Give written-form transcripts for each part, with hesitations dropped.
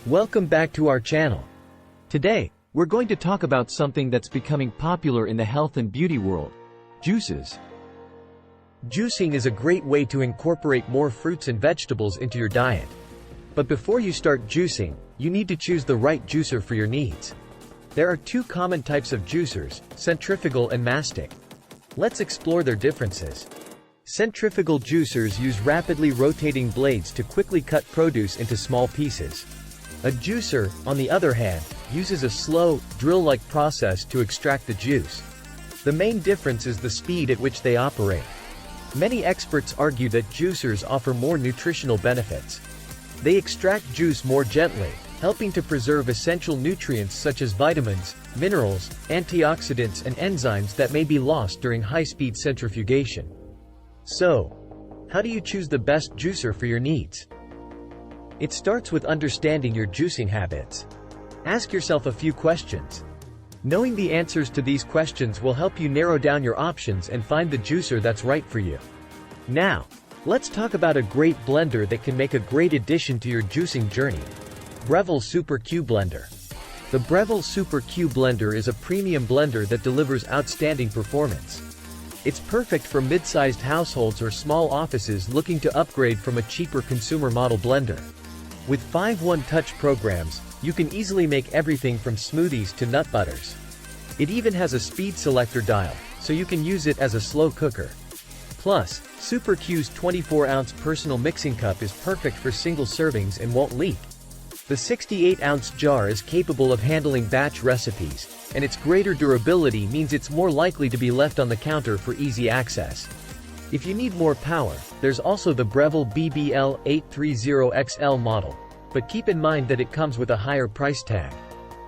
Welcome back to our channel. Today, we're going to talk about something that's becoming popular in the health and beauty world: juices. Juicing is a great way to incorporate more fruits and vegetables into your diet. But before you start juicing, you need to choose the right juicer for your needs. There are two common types of juicers: centrifugal and mastic. Let's explore their differences. Centrifugal juicers use rapidly rotating blades to quickly cut produce into small pieces. A juicer, on the other hand, uses a slow, drill-like process to extract the juice. The main difference is the speed at which they operate. Many experts argue that juicers offer more nutritional benefits. They extract juice more gently, helping to preserve essential nutrients such as vitamins, minerals, antioxidants and enzymes that may be lost during high-speed centrifugation. So, how do you choose the best juicer for your needs? It starts with understanding your juicing habits. Ask yourself a few questions. Knowing the answers to these questions will help you narrow down your options and find the juicer that's right for you. Now, let's talk about a great blender that can make a great addition to your juicing journey: Breville Super Q Blender. The Breville Super Q Blender is a premium blender that delivers outstanding performance. It's perfect for mid-sized households or small offices looking to upgrade from a cheaper consumer model blender. With 5 one-touch programs, you can easily make everything from smoothies to nut butters. It even has a speed selector dial, so you can use it as a slow cooker. Plus, Super Q's 24-ounce personal mixing cup is perfect for single servings and won't leak. The 68-ounce jar is capable of handling batch recipes, and its greater durability means it's more likely to be left on the counter for easy access. If you need more power, there's also the Breville BBL 830XL model, but keep in mind that it comes with a higher price tag.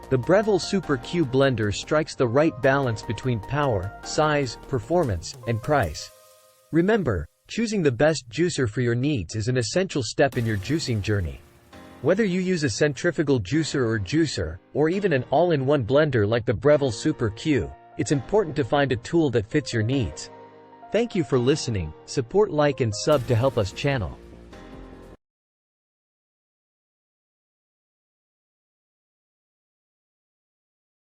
The Breville Super Q Blender strikes the right balance between power, size, performance, and price. Remember, choosing the best juicer for your needs is an essential step in your juicing journey. Whether you use a centrifugal juicer, or even an all-in-one blender like the Breville Super Q, it's important to find a tool that fits your needs. Thank you for listening. Support, like and sub to help us channel.